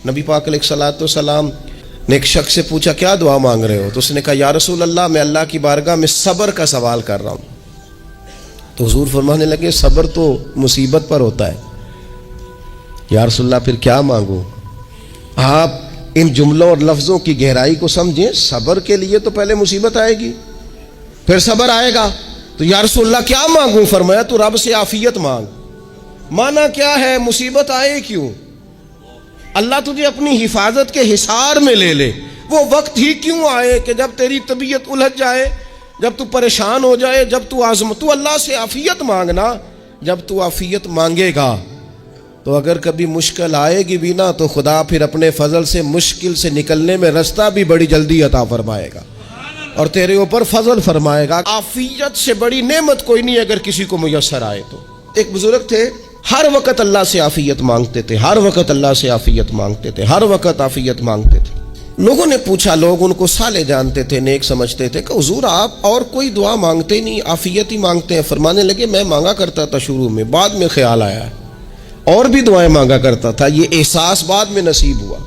نبی پاک علیہ الصلوۃ والسلام نے ایک شخص سے پوچھا کیا دعا مانگ رہے ہو؟ تو اس نے کہا یا رسول اللہ میں اللہ کی بارگاہ میں صبر کا سوال کر رہا ہوں۔ تو حضور فرمانے لگے صبر تو مصیبت پر ہوتا ہے۔ یا رسول اللہ پھر کیا مانگوں؟ آپ ان جملوں اور لفظوں کی گہرائی کو سمجھیں، صبر کے لیے تو پہلے مصیبت آئے گی پھر صبر آئے گا۔ تو یا رسول اللہ کیا مانگوں؟ فرمایا تو رب سے عافیت مانگ۔ مانا کیا ہے؟ مصیبت آئے کیوں؟ اللہ تجھے اپنی حفاظت کے حصار میں لے لے، وہ وقت ہی کیوں آئے کہ جب تیری طبیعت الجھ جائے، جب تو پریشان ہو جائے، جب تو تو اللہ سے عافیت مانگنا۔ جب تو عافیت مانگے گا تو اگر کبھی مشکل آئے گی بھی نا تو خدا پھر اپنے فضل سے مشکل سے نکلنے میں رستہ بھی بڑی جلدی عطا فرمائے گا اور تیرے اوپر فضل فرمائے گا۔ عافیت سے بڑی نعمت کوئی نہیں اگر کسی کو میسر آئے تو۔ ایک بزرگ تھے، ہر وقت اللہ سے عافیت مانگتے تھے، ہر وقت اللہ سے عافیت مانگتے تھے، ہر وقت عافیت مانگتے تھے۔ لوگوں نے پوچھا، لوگ ان کو صالح جانتے تھے، نیک سمجھتے تھے کہ حضور آپ اور کوئی دعا مانگتے نہیں، عافیت ہی مانگتے ہیں۔ فرمانے لگے میں مانگا کرتا تھا شروع میں، بعد میں خیال آیا اور بھی دعائیں مانگا کرتا تھا، یہ احساس بعد میں نصیب ہوا۔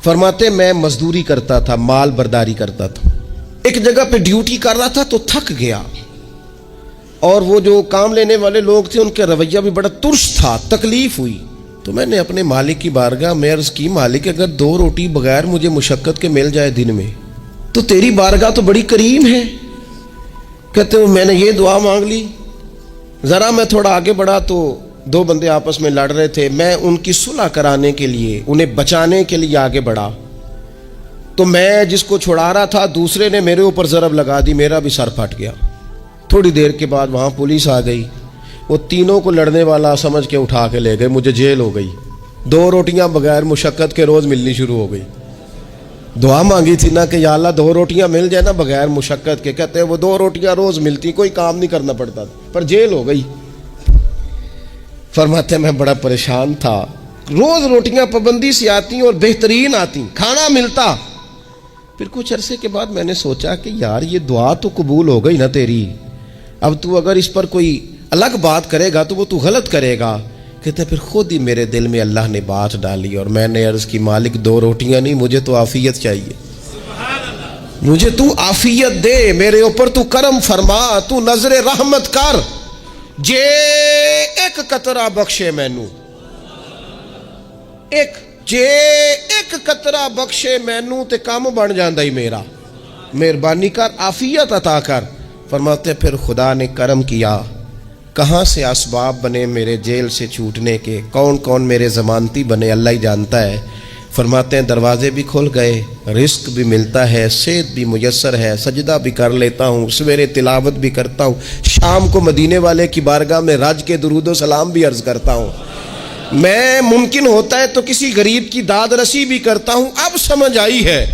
فرماتے میں مزدوری کرتا تھا، مال برداری کرتا تھا، ایک جگہ پہ ڈیوٹی کر رہا تھا تو تھک گیا، اور وہ جو کام لینے والے لوگ تھے ان کا رویہ بھی بڑا ترش تھا، تکلیف ہوئی۔ تو میں نے اپنے مالک کی بارگاہ میں عرض کی مالک اگر 2 روٹی بغیر مجھے مشقت کے مل جائے دن میں تو تیری بارگاہ تو بڑی کریم ہے۔ کہتے ہیں میں نے یہ دعا مانگ لی، ذرا میں تھوڑا آگے بڑھا تو 2 بندے آپس میں لڑ رہے تھے، میں ان کی صلح کرانے کے لیے، انہیں بچانے کے لیے آگے بڑھا تو میں جس کو چھڑا رہا تھا دوسرے نے میرے اوپر ضرب لگا دی، میرا بھی سر پھٹ گیا۔ تھوڑی دیر کے بعد وہاں پولیس آ گئی، وہ تینوں کو لڑنے والا سمجھ کے اٹھا کے لے گئے، مجھے جیل ہو گئی۔ 2 روٹیاں بغیر مشقت کے روز ملنی شروع ہو گئی۔ دعا مانگی تھی نا کہ یا اللہ 2 روٹیاں مل جائے نا بغیر مشقت کے، کہتے ہیں وہ 2 روٹیاں روز ملتی، کوئی کام نہیں کرنا پڑتا پر جیل ہو گئی۔ فرماتے میں بڑا پریشان تھا، روز روٹیاں پابندی سے آتی اور بہترین آتی، کھانا ملتا۔ پھر کچھ عرصے کے بعد میں نے سوچا کہ یار یہ دعا تو قبول ہو گئی نا تیری، اب تو اگر اس پر کوئی الگ بات کرے گا تو وہ تو غلط کرے گا۔ کہتے پھر خود ہی میرے دل میں اللہ نے بات ڈالی اور میں نے عرض کی مالک 2 روٹیاں نہیں، مجھے تو عافیت چاہیے، مجھے تو عافیت دے، میرے اوپر تو کرم فرما، تو نظر رحمت کر، جے ایک قطرہ بخشے مینو، ایک قطرہ بخشے مینو تے کام بن جاندا ہی میرا، مہربانی کر عافیت عطا کر۔ فرماتے پھر خدا نے کرم کیا، کہاں سے اسباب بنے میرے جیل سے چھوٹنے کے، کون کون میرے ضمانتی بنے اللہ ہی جانتا ہے۔ فرماتے ہیں دروازے بھی کھل گئے، رزق بھی ملتا ہے، صحت بھی میسر ہے، سجدہ بھی کر لیتا ہوں، سویرے تلاوت بھی کرتا ہوں، شام کو مدینے والے کی بارگاہ میں رج کے درود و سلام بھی عرض کرتا ہوں، میں ممکن ہوتا ہے تو کسی غریب کی داد رسی بھی کرتا ہوں۔ اب سمجھ آئی ہے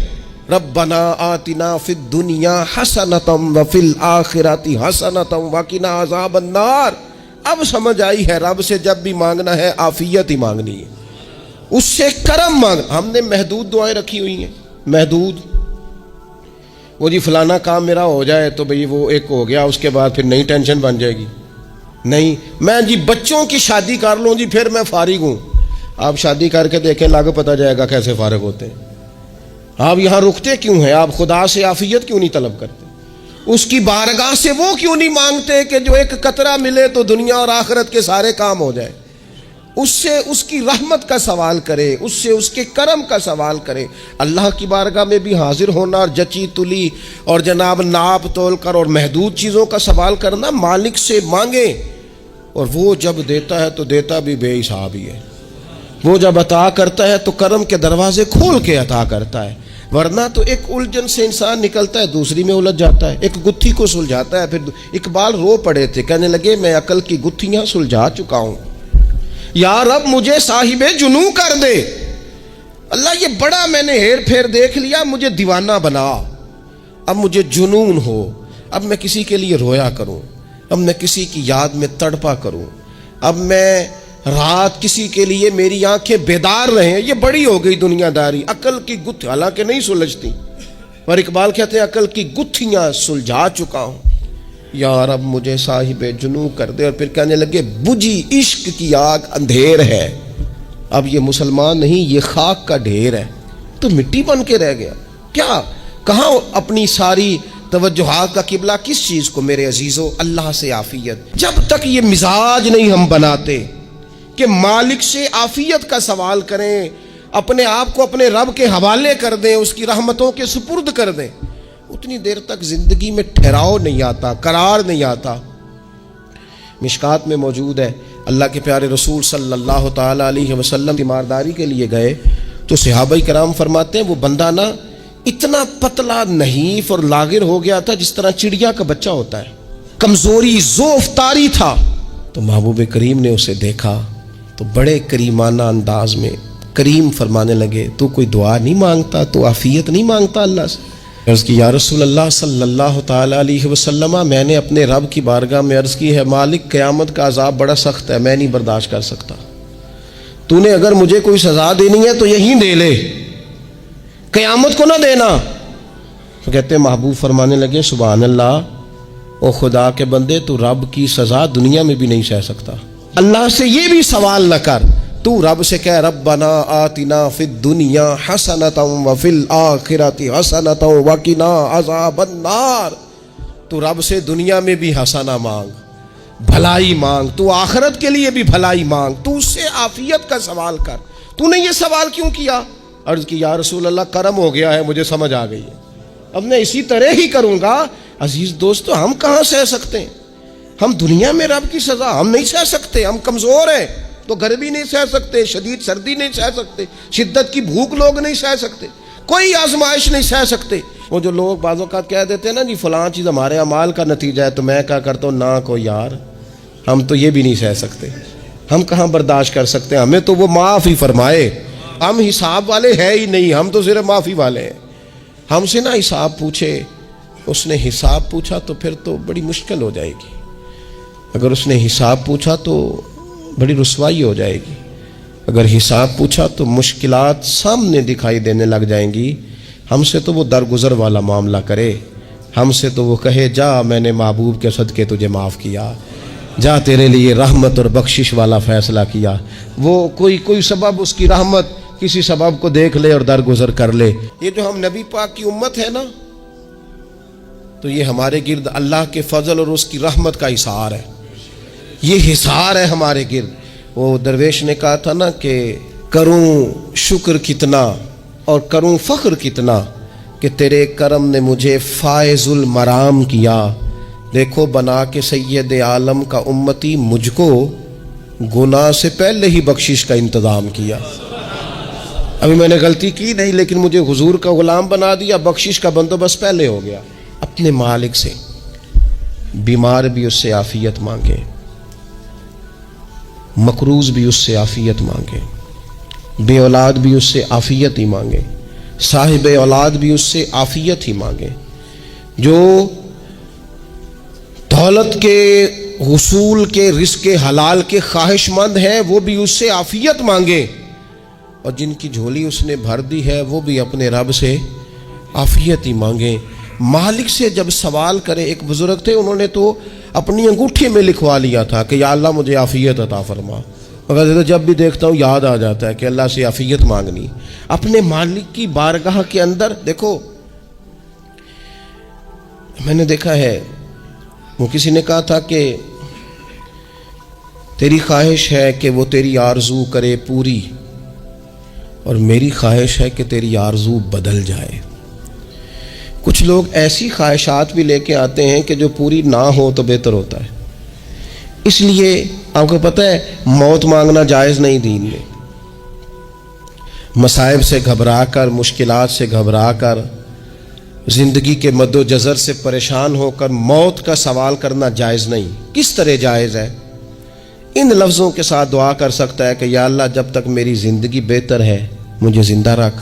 ربنا آتنا فی الدنیا حسنۃ وفی الآخرۃ حسنۃ وقنا عذاب النار۔ اب سمجھ آئی ہے رب سے جب بھی مانگنا ہے عافیت ہی مانگنی ہے، اس سے کرم مانگ۔ ہم نے محدود دعائیں رکھی ہوئی ہیں، محدود، وہ جی فلانا کام میرا ہو جائے تو بھئی وہ ایک ہو گیا، اس کے بعد پھر نئی ٹینشن بن جائے گی، نہیں میں جی بچوں کی شادی کر لوں جی پھر میں فارغ ہوں۔ آپ شادی کر کے دیکھیں لاگو پتہ جائے گا کیسے فارغ ہوتے ہیں۔ آپ یہاں رکتے کیوں ہیں؟ آپ خدا سے عافیت کیوں نہیں طلب کرتے؟ اس کی بارگاہ سے وہ کیوں نہیں مانگتے کہ جو ایک قطرہ ملے تو دنیا اور آخرت کے سارے کام ہو جائے؟ اس سے اس کی رحمت کا سوال کرے، اس سے اس کے کرم کا سوال کرے۔ اللہ کی بارگاہ میں بھی حاضر ہونا اور جچی تلی اور جناب ناپ تول کر اور محدود چیزوں کا سوال کرنا، مالک سے مانگے، اور وہ جب دیتا ہے تو دیتا بھی بے حساب ہی ہے، وہ جب عطا کرتا ہے تو کرم کے دروازے کھول کے عطا کرتا ہے، ورنہ تو ایک الجھن سے انسان نکلتا ہے دوسری میں الجھ جاتا ہے، ایک گتھی کو سلجھاتا ہے۔ پھر اقبال رو پڑے تھے، کہنے لگے میں عقل کی گتھیاں سلجھا چکا ہوں، یا رب مجھے صاحب جنوں کر دے۔ اللہ یہ بڑا میں نے ہیر پھیر دیکھ لیا، مجھے دیوانہ بنا، اب مجھے جنون ہو، اب میں کسی کے لیے رویا کروں، اب میں کسی کی یاد میں تڑپا کروں، اب میں رات کسی کے لیے میری آنکھیں بیدار رہیں۔ یہ بڑی ہو گئی دنیا داری، عقل کی گتھی حالانکہ نہیں سلجھتی، پر اقبال کہتے ہیں عقل کی گتھیاں سلجھا چکا ہوں، یا رب مجھے صاحب جنوں کر دے۔ اور پھر کہنے لگے بجھی عشق کی آگ اندھیر ہے، اب یہ مسلمان نہیں، یہ خاک کا ڈھیر ہے، تو مٹی بن کے رہ گیا. کیا کہاں اپنی ساری توجہات کا قبلہ کس چیز کو؟ میرے عزیزو، اللہ سے عافیت. جب تک یہ مزاج نہیں ہم بناتے کہ مالک سے عافیت کا سوال کریں، اپنے آپ کو اپنے رب کے حوالے کر دیں، اس کی رحمتوں کے سپرد کر دیں، اتنی دیر تک زندگی میں ٹھہراؤ نہیں آتا، قرار نہیں آتا. مشکات میں موجود ہے، اللہ کے پیارے رسول صلی اللہ تعالی علیہ وسلم تیمارداری کے لیے گئے تو صحابہ کرام فرماتے ہیں وہ بندہ نا اتنا پتلا نحیف اور لاغر ہو گیا تھا جس طرح چڑیا کا بچہ ہوتا ہے، کمزوری ضعف طاری تھا. تو محبوب کریم نے اسے دیکھا تو بڑے کریمانہ انداز میں کریم فرمانے لگے، تو کوئی دعا نہیں مانگتا، تو عافیت نہیں مانگتا اللہ سے؟ عرض کی یا رسول اللہ صلی اللہ تعالی علیہ وسلم، میں نے اپنے رب کی بارگاہ میں عرض کی ہے مالک قیامت کا عذاب بڑا سخت ہے، میں نہیں برداشت کر سکتا، تو نے اگر مجھے کوئی سزا دینی ہے تو یہیں دے لے، قیامت کو نہ دینا. تو کہتے محبوب فرمانے لگے سبحان اللہ، او خدا کے بندے تو رب کی سزا دنیا میں بھی نہیں سہ سکتا، اللہ سے یہ بھی سوال نہ کر، تو رب سے کہہ ربنا آتنا فی الدنیا حسنۃ وفی الآخرۃ حسنۃ وقنا عذاب النار. تو رب سے دنیا میں بھی حسنہ مانگ، بھلائی مانگ، تو آخرت کے لیے بھی بھلائی مانگ، تو اس سے عافیت کا سوال کر. تو نے یہ سوال کیوں کیا؟ عرض کی یا رسول اللہ کرم ہو گیا ہے، مجھے سمجھ آ گئی ہے، اب میں اسی طرح ہی کروں گا. عزیز دوستو، ہم کہاں سہ سکتے ہیں؟ ہم دنیا میں رب کی سزا ہم نہیں سہ سکتے، ہم کمزور ہیں تو گرمی نہیں سہ سکتے، شدید سردی نہیں سہ سکتے، شدت کی بھوک لوگ نہیں سہ سکتے، کوئی آزمائش نہیں سہ سکتے. وہ جو لوگ بعض اوقات کہہ دیتے ہیں نا جی فلاں چیز ہمارے اعمال کا نتیجہ ہے، تو میں کیا کرتا ہوں، نہ کو یار، ہم تو یہ بھی نہیں سہ سکتے، ہم کہاں برداشت کر سکتے ہیں، ہمیں تو وہ معاف ہی فرمائے، ہم حساب والے ہے ہی نہیں، ہم تو صرف معافی والے ہیں. ہم سے نہ حساب پوچھے، اس نے حساب پوچھا تو پھر تو بڑی مشکل ہو جائے گی، اگر اس نے حساب پوچھا تو بڑی رسوائی ہو جائے گی، اگر حساب پوچھا تو مشکلات سامنے دکھائی دینے لگ جائیں گی. ہم سے تو وہ درگزر والا معاملہ کرے، ہم سے تو وہ کہے جا میں نے محبوب کے صدقے تجھے معاف کیا، جا تیرے لیے رحمت اور بخشش والا فیصلہ کیا. وہ کوئی سبب اس کی رحمت کسی سبب کو دیکھ لے اور درگزر کر لے. یہ جو ہم نبی پاک کی امت ہے نا، تو یہ ہمارے گرد اللہ کے فضل اور اس کی رحمت کا حصار ہے، یہ حصار ہے ہمارے گرد. وہ درویش نے کہا تھا نا کہ کروں شکر کتنا اور کروں فخر کتنا کہ تیرے کرم نے مجھے فائز المرام کیا. دیکھو بنا کے سید عالم کا امتی مجھ کو گناہ سے پہلے ہی بخشش کا انتظام کیا. ابھی میں نے غلطی کی نہیں لیکن مجھے حضور کا غلام بنا دیا، بخشش کا بندوبست پہلے ہو گیا. اپنے مالک سے بیمار بھی اس سے عافیت مانگے، مقروض بھی اس سے عافیت مانگے، بے اولاد بھی اس سے عافیت ہی مانگے، صاحب اولاد بھی اس سے عافیت ہی مانگے، جو دولت کے حصول کے رزق حلال کے خواہش مند ہیں وہ بھی اس سے عافیت مانگے، اور جن کی جھولی اس نے بھر دی ہے وہ بھی اپنے رب سے عافیت ہی مانگے. مالک سے جب سوال کرے، ایک بزرگ تھے انہوں نے تو اپنی انگوٹھی میں لکھوا لیا تھا کہ یا اللہ مجھے عافیت عطا فرما، مگر جب بھی دیکھتا ہوں یاد آ جاتا ہے کہ اللہ سے عافیت مانگنی. اپنے مالک کی بارگاہ کے اندر دیکھو، میں نے دیکھا ہے وہ کسی نے کہا تھا کہ تیری خواہش ہے کہ وہ تیری آرزو کرے پوری، اور میری خواہش ہے کہ تیری آرزو بدل جائے. کچھ لوگ ایسی خواہشات بھی لے کے آتے ہیں کہ جو پوری نہ ہو تو بہتر ہوتا ہے. اس لیے آپ کو پتہ ہے موت مانگنا جائز نہیں دین میں. مصائب سے گھبرا کر، مشکلات سے گھبرا کر، زندگی کے مد و جزر سے پریشان ہو کر موت کا سوال کرنا جائز نہیں. کس طرح جائز ہے؟ ان لفظوں کے ساتھ دعا کر سکتا ہے کہ یا اللہ جب تک میری زندگی بہتر ہے مجھے زندہ رکھ،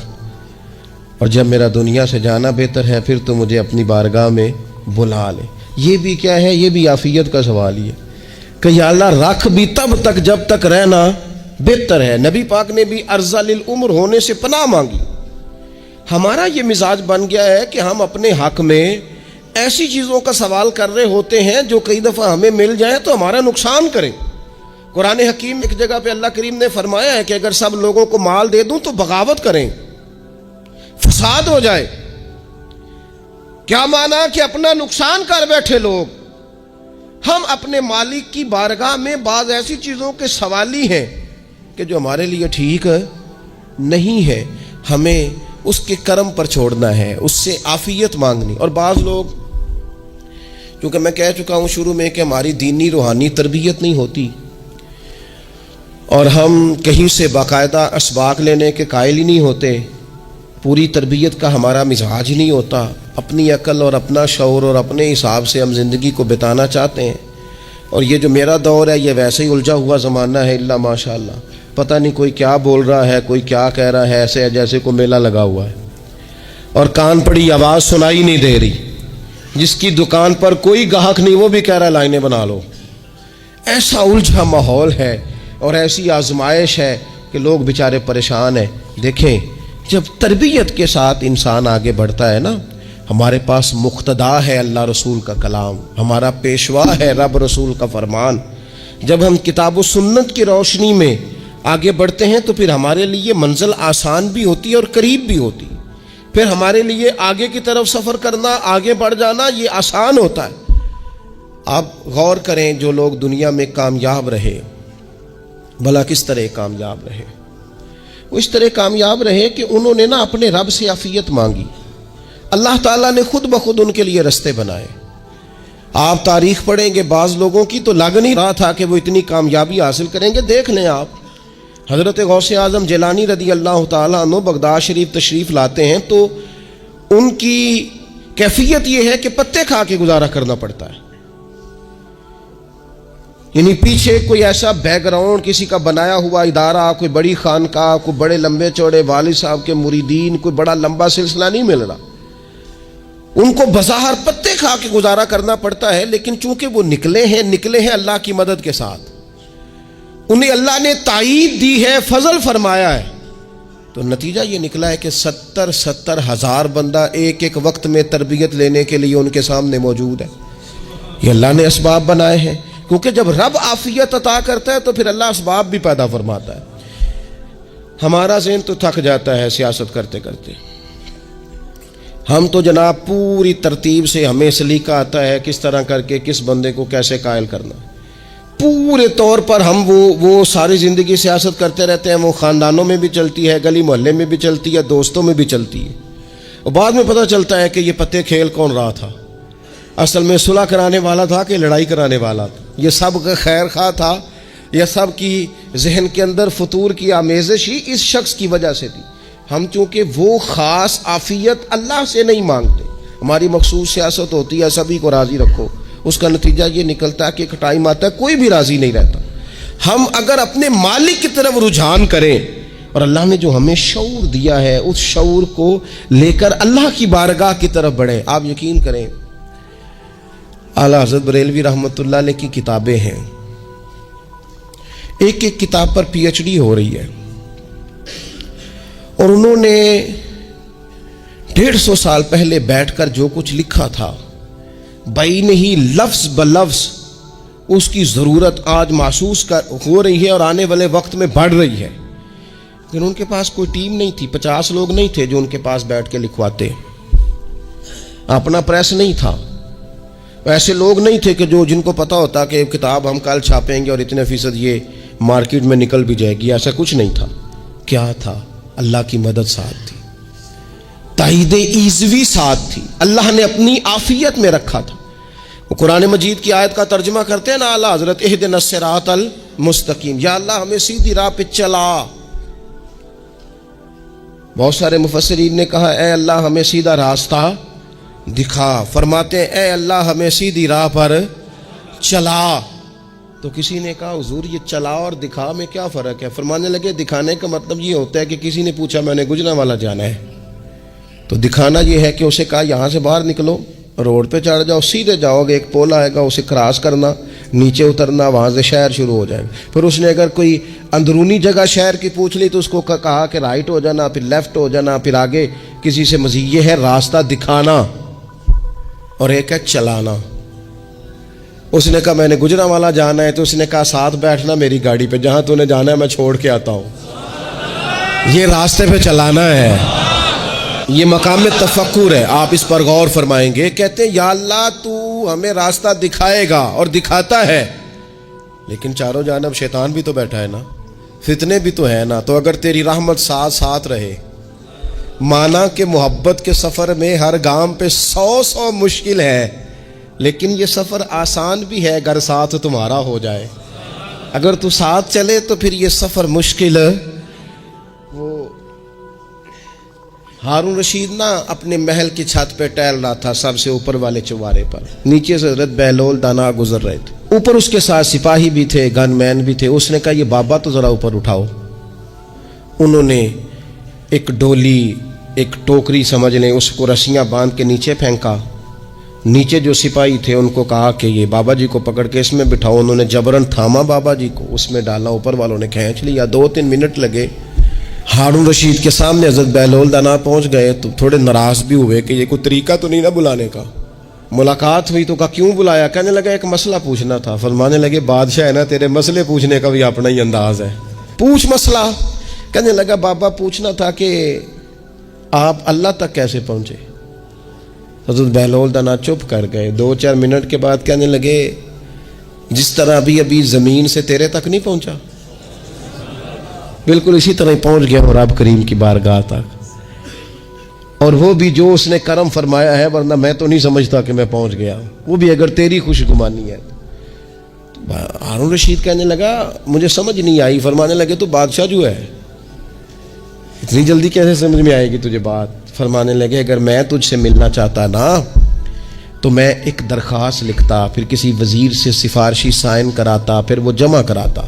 اور جب میرا دنیا سے جانا بہتر ہے پھر تو مجھے اپنی بارگاہ میں بلا لے. یہ بھی کیا ہے؟ یہ بھی عافیت کا سوال ہی ہے کہ یا اللہ رکھ بھی تب تک جب تک رہنا بہتر ہے. نبی پاک نے بھی ارذل العمر ہونے سے پناہ مانگی. ہمارا یہ مزاج بن گیا ہے کہ ہم اپنے حق میں ایسی چیزوں کا سوال کر رہے ہوتے ہیں جو کئی دفعہ ہمیں مل جائیں تو ہمارا نقصان کریں. قرآن حکیم ایک جگہ پہ اللہ کریم نے فرمایا ہے کہ اگر سب لوگوں کو مال دے دوں تو بغاوت کریں، فساد ہو جائے۔ کیا مانا کہ اپنا نقصان کر بیٹھے لوگ۔ ہم اپنے مالک کی بارگاہ میں بعض ایسی چیزوں کے سوالی ہیں کہ جو ہمارے لیے ٹھیک نہیں ہے، ہمیں اس کے کرم پر چھوڑنا ہے، اس سے عافیت مانگنی۔ اور بعض لوگ، کیونکہ میں کہہ چکا ہوں شروع میں کہ ہماری دینی روحانی تربیت نہیں ہوتی، اور ہم کہیں سے باقاعدہ اسباق لینے کے قائل ہی نہیں ہوتے، پوری تربیت کا ہمارا مزاج ہی نہیں ہوتا، اپنی عقل اور اپنا شعور اور اپنے حساب سے ہم زندگی کو بتانا چاہتے ہیں۔ اور یہ جو میرا دور ہے یہ ویسے ہی الجھا ہوا زمانہ ہے، اللہ ماشاء اللہ، پتہ نہیں کوئی کیا بول رہا ہے، کوئی کیا کہہ رہا ہے، ایسے ہے جیسے کوئی میلہ لگا ہوا ہے، اور کان پڑی آواز سنائی نہیں دے رہی۔ جس کی دکان پر کوئی گاہک نہیں وہ بھی کہہ رہا ہے لائنیں بنا لو۔ ایسا الجھا ماحول ہے اور ایسی آزمائش ہے کہ لوگ بیچارے پریشان ہیں۔ دیکھیں، جب تربیت کے ساتھ انسان آگے بڑھتا ہے نا، ہمارے پاس مقتدا ہے اللہ رسول کا کلام، ہمارا پیشوا ہے رب رسول کا فرمان۔ جب ہم کتاب و سنت کی روشنی میں آگے بڑھتے ہیں تو پھر ہمارے لیے منزل آسان بھی ہوتی ہے اور قریب بھی ہوتی ہے، پھر ہمارے لیے آگے کی طرف سفر کرنا، آگے بڑھ جانا یہ آسان ہوتا ہے۔ آپ غور کریں، جو لوگ دنیا میں کامیاب رہے، بھلا کس طرح کامیاب رہے؟ وہ اس طرح کامیاب رہے کہ انہوں نے نا اپنے رب سے عافیت مانگی، اللہ تعالیٰ نے خود بخود ان کے لیے رستے بنائے۔ آپ تاریخ پڑھیں گے بعض لوگوں کی تو لگ نہیں رہا تھا کہ وہ اتنی کامیابی حاصل کریں گے۔ دیکھ لیں آپ، حضرت غوث اعظم جیلانی رضی اللہ تعالیٰ عنہ بغداد شریف تشریف لاتے ہیں تو ان کی کیفیت یہ ہے کہ پتے کھا کے گزارا کرنا پڑتا ہے، یعنی پیچھے کوئی ایسا بیک گراؤنڈ کسی کا بنایا ہوا ادارہ، کوئی بڑی خانقاہ، کوئی بڑے لمبے چوڑے والد صاحب کے مریدین، کوئی بڑا لمبا سلسلہ نہیں مل رہا۔ ان کو بظاہر پتے کھا کے گزارا کرنا پڑتا ہے، لیکن چونکہ وہ نکلے ہیں اللہ کی مدد کے ساتھ، انہیں اللہ نے تائید دی ہے، فضل فرمایا ہے، تو نتیجہ یہ نکلا ہے کہ 70 ہزار بندہ ایک ایک وقت میں تربیت لینے کے لیے ان کے سامنے موجود ہے۔ یہ اللہ نے اسباب بنائے ہیں، کیونکہ جب رب عافیت عطا کرتا ہے تو پھر اللہ اسباب بھی پیدا فرماتا ہے۔ ہمارا ذہن تو تھک جاتا ہے سیاست کرتے کرتے، ہم تو جناب پوری ترتیب سے ہمیں سلیقہ آتا ہے کس طرح کر کے کس بندے کو کیسے قائل کرنا، پورے طور پر ہم وہ ساری زندگی سیاست کرتے رہتے ہیں۔ وہ خاندانوں میں بھی چلتی ہے، گلی محلے میں بھی چلتی ہے، دوستوں میں بھی چلتی ہے، اور بعد میں پتہ چلتا ہے کہ یہ پتے کھیل کون رہا تھا، اصل میں صلح کرانے والا تھا کہ لڑائی کرانے والا تھا، یہ سب کا خیر خواہ تھا، یہ سب کی ذہن کے اندر فطور کی آمیزش ہی اس شخص کی وجہ سے تھی۔ ہم چونکہ وہ خاص عافیت اللہ سے نہیں مانگتے، ہماری مخصوص سیاست ہوتی ہے سبھی کو راضی رکھو، اس کا نتیجہ یہ نکلتا ہے کہ ایک ٹائم آتا ہے کوئی بھی راضی نہیں رہتا۔ ہم اگر اپنے مالک کی طرف رجحان کریں اور اللہ نے جو ہمیں شعور دیا ہے اس شعور کو لے کر اللہ کی بارگاہ کی طرف بڑھیں، آپ یقین کریں اعلیٰ حضرت بریلوی رحمۃ اللہ علیہ کی کتابیں ہیں، ایک ایک کتاب پر پی ایچ ڈی ہو رہی ہے، اور انہوں نے 150 سال پہلے بیٹھ کر جو کچھ لکھا تھا بئی نہیں لفظ بلفظ اس کی ضرورت آج محسوس ہو رہی ہے اور آنے والے وقت میں بڑھ رہی ہے۔ لیکن ان کے پاس کوئی ٹیم نہیں تھی، 50 لوگ نہیں تھے جو ان کے پاس بیٹھ کے لکھواتے، اپنا پریس نہیں تھا، ایسے لوگ نہیں تھے کہ جن کو پتا ہوتا کہ کتاب ہم کل چھاپیں گے اور اتنے فیصد یہ مارکیٹ میں نکل بھی جائے گی، ایسا کچھ نہیں تھا۔ کیا تھا؟ اللہ کی مدد ساتھ تھی، تائید ایزوی ساتھ تھی، اللہ نے اپنی عافیت میں رکھا تھا۔ وہ قرآن مجید کی آیت کا ترجمہ کرتے ہیں نا اعلیٰ حضرت، اہدنا الصراط المستقیم، یا اللہ ہمیں سیدھی راہ پہ چلا۔ بہت سارے مفسرین نے کہا اے اللہ ہمیں سیدھا راستہ دکھا، فرماتے ہیں اے اللہ ہمیں سیدھی راہ پر چلا۔ تو کسی نے کہا حضور یہ چلا اور دکھا میں کیا فرق ہے؟ فرمانے لگے دکھانے کا مطلب یہ ہوتا ہے کہ کسی نے پوچھا میں نے گجرانوالہ جانا ہے، تو دکھانا یہ ہے کہ اسے کہا یہاں سے باہر نکلو، روڈ پہ چڑھ جاؤ، سیدھے جاؤ گے، ایک پول آئے گا اسے کراس کرنا، نیچے اترنا، وہاں سے شہر شروع ہو جائے گا۔ پھر اس نے اگر کوئی اندرونی جگہ شہر کی پوچھ لی تو اس کو کہا کہ رائٹ ہو جانا، پھر لیفٹ ہو جانا، پھر آگے کسی سے مزید۔ یہ ہے راستہ دکھانا اور ایک ہے چلانا۔ اس نے کہا میں نے گجرانوالا جانا ہے، تو اس نے کہا ساتھ بیٹھنا میری گاڑی پہ، جہاں تو نے جانا ہے میں چھوڑ کے آتا ہوں، یہ راستے پہ چلانا ہے۔ یہ مقام تفکر ہے، آپ اس پر غور فرمائیں گے۔ کہتے ہیں یا اللہ تو ہمیں راستہ دکھائے گا اور دکھاتا ہے، لیکن چاروں جانب شیطان بھی تو بیٹھا ہے نا، فتنے بھی تو ہے نا، تو اگر تیری رحمت ساتھ ساتھ رہے، مانا کہ محبت کے سفر میں ہر گام پہ 100 مشکل ہے، لیکن یہ سفر آسان بھی ہے اگر ساتھ تمہارا ہو جائے۔ اگر تو ساتھ چلے تو پھر یہ سفر مشکل۔ وہ ہارون رشید نا اپنے محل کی چھت پہ ٹہل رہا تھا، سب سے اوپر والے چوارے پر، نیچے سے حضرت بہلول دانا گزر رہے تھے، اوپر اس کے ساتھ سپاہی بھی تھے، گن مین بھی تھے۔ اس نے کہا یہ بابا تو ذرا اوپر اٹھاؤ۔ انہوں نے ایک ڈولی، ایک ٹوکری سمجھ لیں، اس کو رسیاں باندھ کے نیچے پھینکا۔ نیچے جو سپاہی تھے ان کو کہا کہ یہ بابا جی کو پکڑ کے اس میں بٹھاؤ۔ انہوں نے جبرن تھاما بابا جی کو، اس میں ڈالا، اوپر والوں نے کھینچ لیا۔ 2-3 منٹ لگے۔ ہارون رشید کے سامنے حضرت بہلول دانا پہنچ گئے تو تھوڑے ناراض بھی ہوئے کہ یہ کوئی طریقہ تو نہیں نا بلانے کا۔ ملاقات ہوئی تو کہا کیوں بلایا؟ کہنے لگا ایک مسئلہ پوچھنا تھا۔ فرمانے لگے بادشاہ ہے نا، تیرے مسئلے پوچھنے کا بھی اپنا ہی انداز ہے، پوچھ مسئلہ۔ کہنے لگا بابا پوچھنا تھا کہ آپ اللہ تک کیسے پہنچے؟ حضرت بہلول دانا چپ کر گئے۔ 2-4 منٹ کے بعد کہنے لگے جس طرح ابھی زمین سے تیرے تک نہیں پہنچا، بالکل اسی طرح پہنچ گیا اور رب کریم کی بارگاہ تک، اور وہ بھی جو اس نے کرم فرمایا ہے، ورنہ میں تو نہیں سمجھتا کہ میں پہنچ گیا، وہ بھی اگر تیری خوش گمانی ہے۔ ہارون رشید کہنے لگا مجھے سمجھ نہیں آئی۔ فرمانے لگے تو بادشاہ جو ہے، اتنی جلدی کیسے سمجھ میں آئے گی تجھے بات؟ فرمانے لگے اگر میں تجھ سے ملنا چاہتا نا تو میں ایک درخواست لکھتا، پھر کسی وزیر سے سفارشی سائن کراتا، پھر وہ جمع کراتا،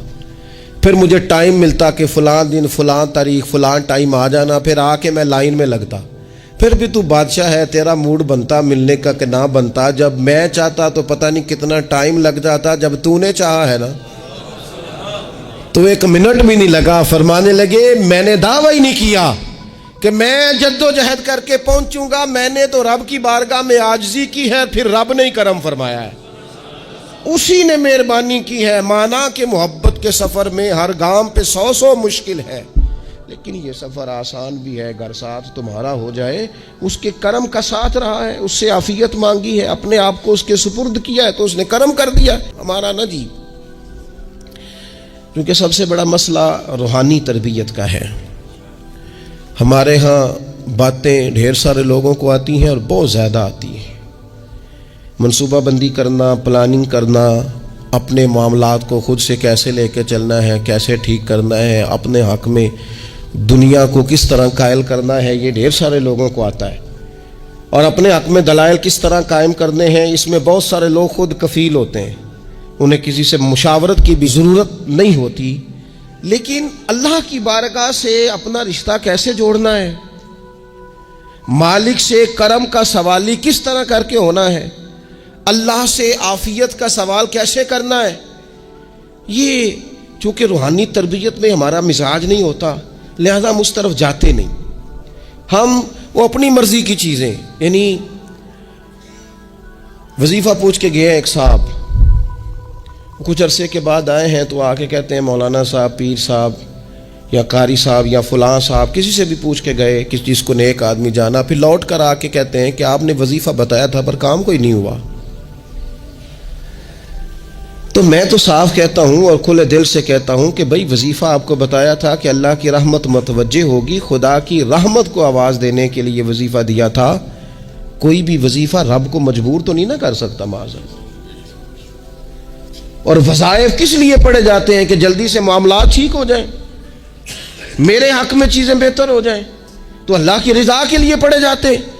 پھر مجھے ٹائم ملتا کہ فلاں دن فلاں تاریخ فلاں ٹائم آ جانا، پھر آ کے میں لائن میں لگتا۔ پھر بھی تو بادشاہ ہے، تیرا موڈ بنتا ملنے کا کہ نہ بنتا؟ جب میں چاہتا تو پتہ نہیں کتنا ٹائم لگ جاتا، جب تو نے چاہا ہے نا تو 1 منٹ بھی نہیں لگا۔ فرمانے لگے میں نے دعویٰ ہی نہیں کیا کہ میں جد و جہد کر کے پہنچوں گا، میں نے تو رب کی بارگاہ میں عاجزی کی ہے، پھر رب نے ہی کرم فرمایا ہے، اسی نے مہربانی کی ہے۔ مانا کہ محبت کے سفر میں ہر گام پہ 100 مشکل ہے، لیکن یہ سفر آسان بھی ہے اگر ساتھ تمہارا ہو جائے۔ اس کے کرم کا ساتھ رہا ہے، اس سے عافیت مانگی ہے، اپنے آپ کو اس کے سپرد کیا ہے تو اس نے کرم کر دیا۔ ہمارا نہ جی، کیونکہ سب سے بڑا مسئلہ روحانی تربیت کا ہے۔ ہمارے ہاں باتیں ڈھیر سارے لوگوں کو آتی ہیں اور بہت زیادہ آتی ہیں، منصوبہ بندی کرنا، پلاننگ کرنا، اپنے معاملات کو خود سے کیسے لے کے چلنا ہے، کیسے ٹھیک کرنا ہے، اپنے حق میں دنیا کو کس طرح قائل کرنا ہے، یہ ڈھیر سارے لوگوں کو آتا ہے، اور اپنے حق میں دلائل کس طرح قائم کرنے ہیں، اس میں بہت سارے لوگ خود کفیل ہوتے ہیں، انہیں کسی سے مشاورت کی بھی ضرورت نہیں ہوتی۔ لیکن اللہ کی بارگاہ سے اپنا رشتہ کیسے جوڑنا ہے، مالک سے کرم کا سوالی کس طرح کر کے ہونا ہے، اللہ سے عافیت کا سوال کیسے کرنا ہے، یہ چونکہ روحانی تربیت میں ہمارا مزاج نہیں ہوتا، لہذا ہم اس طرف جاتے نہیں۔ ہم وہ اپنی مرضی کی چیزیں، یعنی وظیفہ پوچھ کے گئے ایک صاحب، کچھ عرصے کے بعد آئے ہیں تو آ کے کہتے ہیں مولانا صاحب، پیر صاحب یا قاری صاحب یا فلاں صاحب، کسی سے بھی پوچھ کے گئے، کس چیز کو نیک آدمی جانا، پھر لوٹ کر آ کے کہتے ہیں کہ آپ نے وظیفہ بتایا تھا پر کام کوئی نہیں ہوا۔ تو میں تو صاف کہتا ہوں اور کھلے دل سے کہتا ہوں کہ بھائی وظیفہ آپ کو بتایا تھا کہ اللہ کی رحمت متوجہ ہوگی، خدا کی رحمت کو آواز دینے کے لیے وظیفہ دیا تھا، کوئی بھی وظیفہ رب کو مجبور تو نہیں نہ کر سکتا معاذ۔ اور وظائف کس لیے پڑھے جاتے ہیں کہ جلدی سے معاملات ٹھیک ہو جائیں، میرے حق میں چیزیں بہتر ہو جائیں، تو اللہ کی رضا کے لیے پڑھے جاتے ہیں۔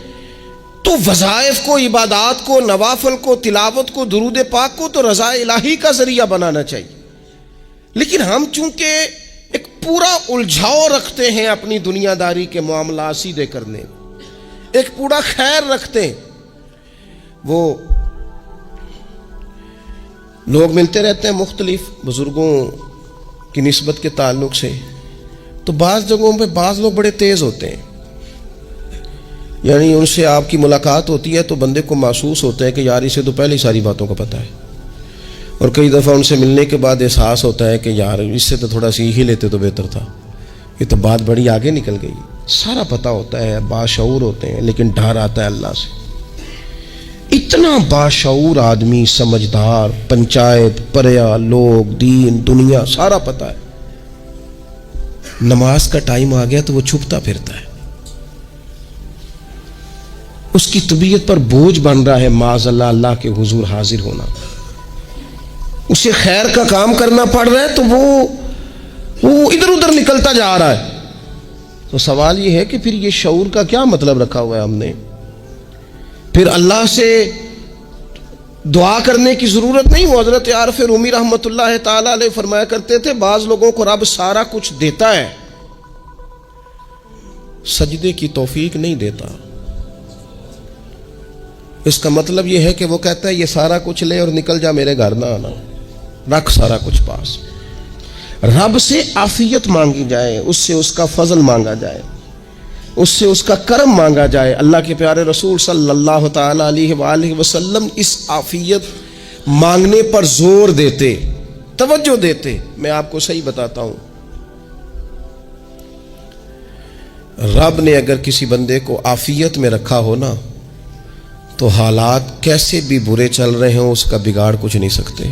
تو وظائف کو، عبادات کو، نوافل کو، تلاوت کو، درود پاک کو تو رضا الہی کا ذریعہ بنانا چاہیے، لیکن ہم چونکہ ایک پورا الجھاؤ رکھتے ہیں اپنی دنیا داری کے معاملات سیدھے کرنے، ایک پورا خیر رکھتے ہیں۔ وہ لوگ ملتے رہتے ہیں مختلف بزرگوں کی نسبت کے تعلق سے، تو بعض جگہوں پہ بعض لوگ بڑے تیز ہوتے ہیں، یعنی ان سے آپ کی ملاقات ہوتی ہے تو بندے کو محسوس ہوتا ہے کہ یار اسے تو پہلے ہی ساری باتوں کا پتہ ہے، اور کئی دفعہ ان سے ملنے کے بعد احساس ہوتا ہے کہ یار اس سے تو تھوڑا سیکھ ہی لیتے تو بہتر تھا، یہ تو بات بڑی آگے نکل گئی۔ سارا پتہ ہوتا ہے، باشعور ہوتے ہیں، لیکن ڈر آتا ہے اللہ سے۔ اتنا باشعور آدمی، سمجھدار، پنچایت، پریا، لوگ، دین، دنیا سارا پتہ ہے، نماز کا ٹائم آ گیا تو وہ چھپتا پھرتا ہے۔ اس کی طبیعت پر بوجھ بن رہا ہے معاذ اللہ اللہ کے حضور حاضر ہونا، اسے خیر کا کام کرنا پڑ رہا ہے تو وہ ادھر ادھر نکلتا جا رہا ہے۔ تو سوال یہ ہے کہ پھر یہ شعور کا کیا مطلب رکھا ہوا ہے ہم نے؟ پھر اللہ سے دعا کرنے کی ضرورت نہیں۔ وہ حضرت عارف رومی رحمۃ اللہ تعالی علیہ فرمایا کرتے تھے بعض لوگوں کو رب سارا کچھ دیتا ہے، سجدے کی توفیق نہیں دیتا۔ اس کا مطلب یہ ہے کہ وہ کہتا ہے یہ سارا کچھ لے اور نکل جا، میرے گھر نہ آنا، رکھ سارا کچھ پاس۔ رب سے عافیت مانگی جائے، اس سے اس کا فضل مانگا جائے، اس سے اس کا کرم مانگا جائے۔ اللہ کے پیارے رسول صلی اللہ تعالی علیہ وآلہ وسلم اس عافیت مانگنے پر زور دیتے، توجہ دیتے۔ میں آپ کو صحیح بتاتا ہوں، رب نے اگر کسی بندے کو عافیت میں رکھا ہو نا تو حالات کیسے بھی برے چل رہے ہوں اس کا بگاڑ کچھ نہیں سکتے۔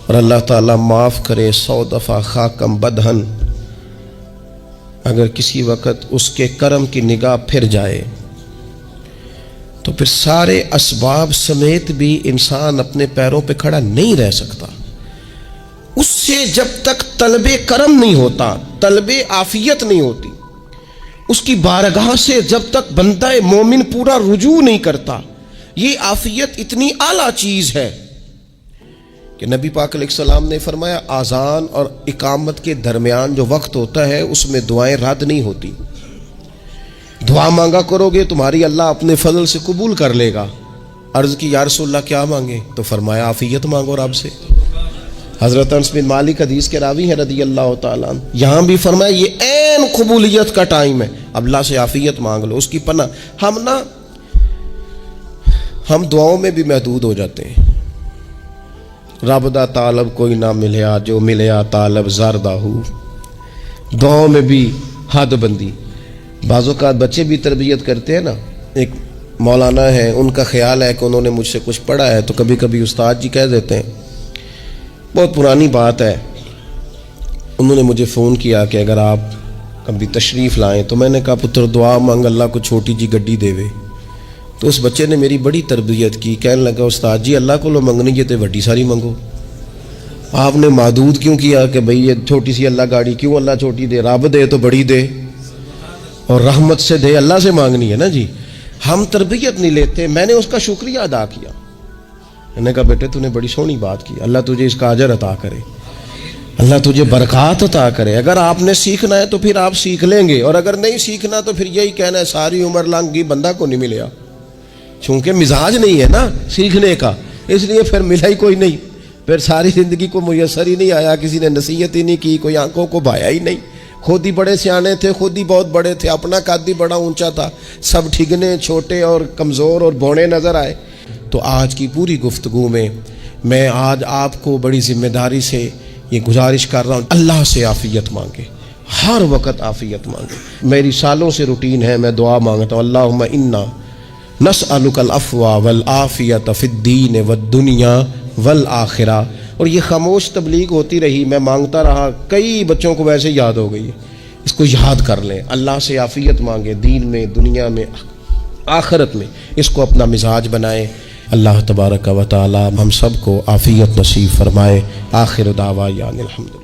اور اللہ تعالیٰ معاف کرے، 100 دفعہ خاکم بدہن، اگر کسی وقت اس کے کرم کی نگاہ پھر جائے تو پھر سارے اسباب سمیت بھی انسان اپنے پیروں پہ کھڑا نہیں رہ سکتا۔ اس سے جب تک طلب کرم نہیں ہوتا، طلب عافیت نہیں ہوتی، اس کی بارگاہ سے جب تک بندہ مومن پورا رجوع نہیں کرتا، یہ عافیت اتنی اعلیٰ چیز ہے کہ نبی پاک علیہ السلام نے فرمایا اذان اور اقامت کے درمیان جو وقت ہوتا ہے اس میں دعائیں رد نہیں ہوتی۔ دعا مانگا کرو گے تمہاری اللہ اپنے فضل سے قبول کر لے گا۔ عرض کی یا رسول اللہ کیا مانگے؟ تو فرمایا عافیت مانگو رب سے۔ حضرت انس بن مالک حدیث کے راوی ہیں رضی اللہ تعالیٰ عنہ، یہاں بھی فرمایا یہ عین قبولیت کا ٹائم ہے، اب اللہ سے عافیت مانگ لو، اس کی پناہ۔ ہم دعاؤں میں بھی محدود ہو جاتے ہیں۔ رب دا طالب کوئی نہ ملیا، جو ملیا طالب زردہ ہو، دعاؤں میں بھی حد بندی۔ بعض اوقات بچے بھی تربیت کرتے ہیں نا، ایک مولانا ہے، ان کا خیال ہے کہ انہوں نے مجھ سے کچھ پڑھا ہے تو کبھی کبھی استاد جی کہہ دیتے ہیں، بہت پرانی بات ہے، انہوں نے مجھے فون کیا کہ اگر آپ کبھی تشریف لائیں، تو میں نے کہا پتر دعا مانگ اللہ کو چھوٹی جی گڈی دے وے۔ تو اس بچے نے میری بڑی تربیت کی، کہنے لگا استاد جی اللہ کو لو منگنی جی تے وڈی ساری منگو، آپ نے محدود کیوں کیا کہ بھئی یہ چھوٹی سی اللہ گاڑی کیوں اللہ چھوٹی دے، رب دے تو بڑی دے، اور رحمت سے دے، اللہ سے مانگنی ہے نا جی۔ ہم تربیت نہیں لیتے۔ میں نے اس کا شکریہ ادا کیا، میں نے کہا بیٹے تو نے بڑی سونی بات کی، اللہ تجھے اس کا اجر عطا کرے، اللہ تجھے برکات عطا کرے۔ اگر آپ نے سیکھنا ہے تو پھر آپ سیکھ لیں گے، اور اگر نہیں سیکھنا تو پھر یہی کہنا ہے ساری عمر لنگ گئی بندہ کو نہیں ملیا، چونکہ مزاج نہیں ہے نا سیکھنے کا، اس لیے پھر ملا ہی کوئی نہیں، پھر ساری زندگی کو میسر ہی نہیں آیا، کسی نے نصیحت ہی نہیں کی، کوئی آنکھوں کو بھایا ہی نہیں، خود ہی بڑے سیانے تھے، خود ہی بہت بڑے تھے، اپنا قد ہی بڑا اونچا تھا، سب ٹھگنے چھوٹے اور کمزور اور بوڑے نظر آئے۔ تو آج کی پوری گفتگو میں آج آپ کو بڑی ذمہ داری سے یہ گزارش کر رہا ہوں، اللہ سے عافیت مانگے، ہر وقت عافیت مانگے۔ میری سالوں سے روٹین ہے، میں دعا مانگتا ہوں اللہم انا نسألک العفو والعافیت فی الدین والدنیا والآخرہ، اور یہ خاموش تبلیغ ہوتی رہی، میں مانگتا رہا، کئی بچوں کو ویسے یاد ہو گئی، اس کو یاد کر لیں، اللہ سے عافیت مانگے، دین میں، دنیا میں، آخرت میں، اس کو اپنا مزاج بنائیں۔ اللہ تبارک و تعالی ہم سب کو عافیت نصیب فرمائے۔ آخر دعوانا الحمدللہ۔